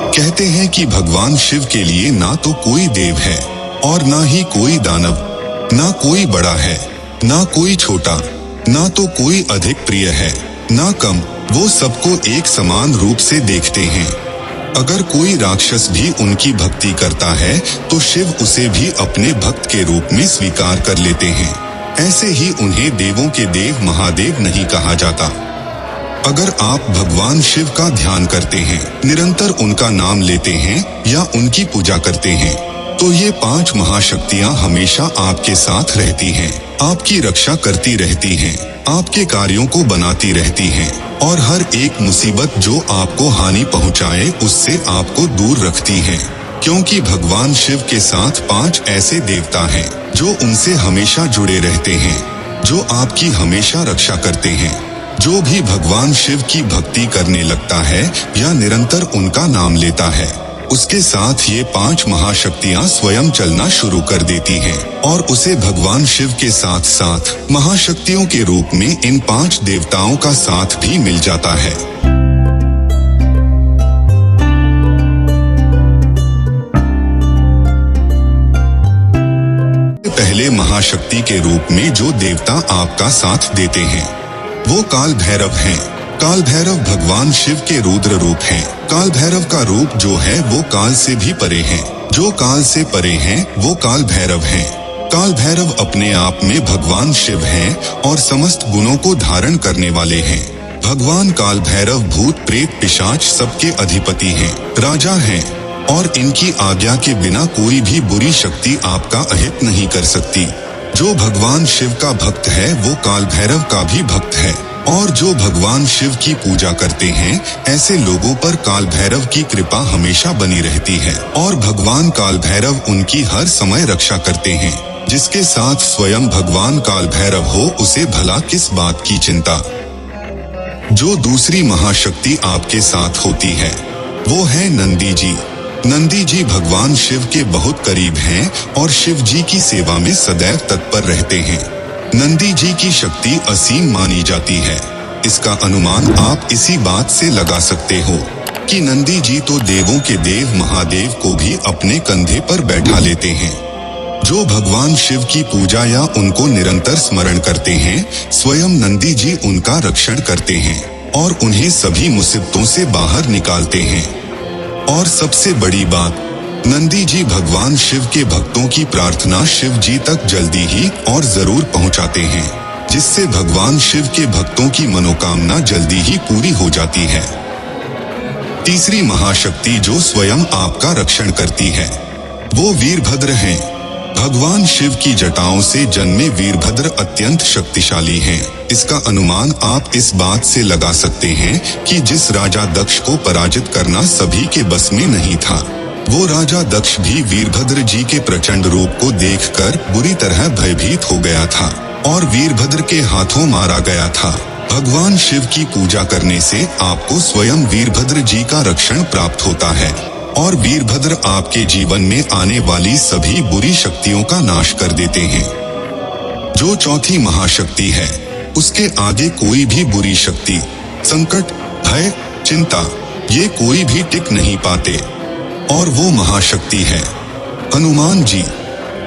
कहते हैं कि भगवान शिव के लिए ना तो कोई देव है और ना ही कोई दानव, ना कोई बड़ा है ना कोई छोटा, ना तो कोई अधिक प्रिय है ना कम, वो सबको एक समान रूप से देखते हैं। अगर कोई राक्षस भी उनकी भक्ति करता है तो शिव उसे भी अपने भक्त के रूप में स्वीकार कर लेते हैं। ऐसे ही उन्हें देवों के देव महादेव नहीं कहा जाता। अगर आप भगवान शिव का ध्यान करते हैं, निरंतर उनका नाम लेते हैं या उनकी पूजा करते हैं, तो ये 5 महाशक्तियाँ हमेशा आपके साथ रहती हैं, आपकी रक्षा करती रहती हैं, आपके कार्यों को बनाती रहती हैं और हर एक मुसीबत जो आपको हानि पहुंचाए उससे आपको दूर रखती हैं। क्योंकि भगवान शिव के साथ 5 ऐसे देवता हैं जो उनसे हमेशा जुड़े रहते हैं, जो आपकी हमेशा रक्षा करते हैं। जो भी भगवान शिव की भक्ति करने लगता है या निरंतर उनका नाम लेता है, उसके साथ ये 5 महाशक्तियाँ स्वयं चलना शुरू कर देती हैं और उसे भगवान शिव के साथ साथ महाशक्तियों के रूप में इन 5 देवताओं का साथ भी मिल जाता है। पहले महाशक्ति के रूप में जो देवता आपका साथ देते हैं वो काल भैरव हैं। काल भैरव भगवान शिव के रुद्र रूप हैं। काल भैरव का रूप जो है वो काल से भी परे है। जो काल से परे हैं वो काल भैरव हैं। काल भैरव अपने आप में भगवान शिव हैं और समस्त गुणों को धारण करने वाले हैं। भगवान काल भैरव भूत प्रेत पिशाच सबके अधिपति हैं, राजा हैं और इनकी आज्ञा के बिना कोई भी बुरी शक्ति आपका अहित नहीं कर सकती। जो भगवान शिव का भक्त है वो काल भैरव का भी भक्त है और जो भगवान शिव की पूजा करते हैं ऐसे लोगों पर काल भैरव की कृपा हमेशा बनी रहती है और भगवान काल भैरव उनकी हर समय रक्षा करते हैं। जिसके साथ स्वयं भगवान काल भैरव हो उसे भला किस बात की चिंता। जो दूसरी महाशक्ति आपके साथ होती है वो है नंदी जी। नंदी जी भगवान शिव के बहुत करीब हैं और शिव जी की सेवा में सदैव तत्पर रहते हैं। नंदी जी की शक्ति असीम मानी जाती है। इसका अनुमान आप इसी बात से लगा सकते हो कि नंदी जी तो देवों के देव महादेव को भी अपने कंधे पर बैठा लेते हैं। जो भगवान शिव की पूजा या उनको निरंतर स्मरण करते हैं, स्वयं नंदी जी उनका रक्षण करते हैं और उन्हें सभी मुसीबतों से बाहर निकालते हैं। और सबसे बड़ी बात, नंदी जी भगवान शिव के भक्तों की प्रार्थना शिव जी तक जल्दी ही और जरूर पहुंचाते हैं, जिससे भगवान शिव के भक्तों की मनोकामना जल्दी ही पूरी हो जाती है। तीसरी महाशक्ति जो स्वयं आपका रक्षण करती है वो वीरभद्र हैं। भगवान शिव की जटाओं से जन्मे वीरभद्र अत्यंत शक्तिशाली हैं। इसका अनुमान आप इस बात से लगा सकते हैं कि जिस राजा दक्ष को पराजित करना सभी के बस में नहीं था, वो राजा दक्ष भी वीरभद्र जी के प्रचंड रूप को देखकर बुरी तरह भयभीत हो गया था और वीरभद्र के हाथों मारा गया था। भगवान शिव की पूजा करने से आपको स्वयं वीरभद्र जी का रक्षण प्राप्त होता है और वीरभद्र आपके जीवन में आने वाली सभी बुरी शक्तियों का नाश कर देते हैं। जो चौथी महाशक्ति है उसके आगे कोई भी बुरी शक्ति, संकट, भय, चिंता ये कोई भी टिक नहीं पाते और वो महाशक्ति है हनुमान जी।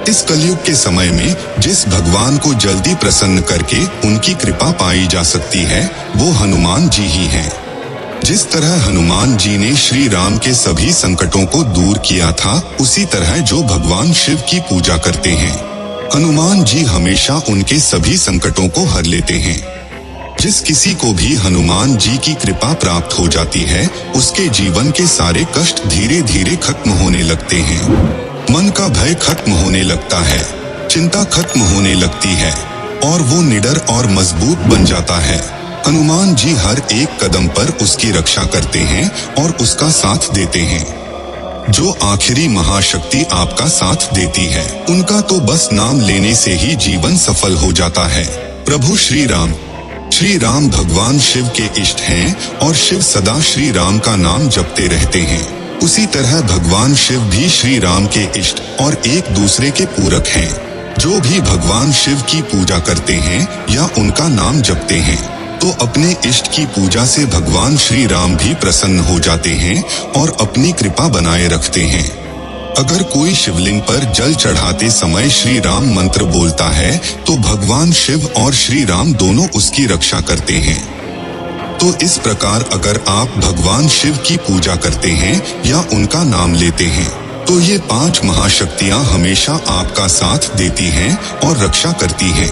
इस कलयुग के समय में जिस भगवान को जल्दी प्रसन्न करके उनकी कृपा पाई जा सकती है वो हनुमान जी ही हैं। जिस तरह हनुमान जी ने श्री राम के सभी संकटों को दूर किया था, उसी तरह जो भगवान शिव की पूजा करते हैं, हनुमान जी हमेशा उनके सभी संकटों को हर लेते हैं। जिस किसी को भी हनुमान जी की कृपा प्राप्त हो जाती है, उसके जीवन के सारे कष्ट धीरे धीरे खत्म होने लगते हैं। मन का भय खत्म होने लगता है, चिंता खत्म होने लगती है और वो निडर और मजबूत बन जाता है। हनुमान जी हर एक कदम पर उसकी रक्षा करते हैं और उसका साथ देते हैं। जो आखिरी महाशक्ति आपका साथ देती है, उनका तो बस नाम लेने से ही जीवन सफल हो जाता है। प्रभु श्री राम। श्री राम भगवान शिव के इष्ट हैं और शिव सदा श्री राम का नाम जपते रहते हैं। उसी तरह भगवान शिव भी श्री राम के इष्ट और एक दूसरे के पूरक हैं। जो भी भगवान शिव की पूजा करते हैं या उनका नाम जपते हैं, तो अपने इष्ट की पूजा से भगवान श्री राम भी प्रसन्न हो जाते हैं और अपनी कृपा बनाए रखते हैं। अगर कोई शिवलिंग पर जल चढ़ाते समय श्री राम मंत्र बोलता है तो भगवान शिव और श्री राम दोनों उसकी रक्षा करते हैं। तो इस प्रकार अगर आप भगवान शिव की पूजा करते हैं या उनका नाम लेते हैं तो ये 5 महाशक्तियां हमेशा आपका साथ देती हैं और रक्षा करती हैं।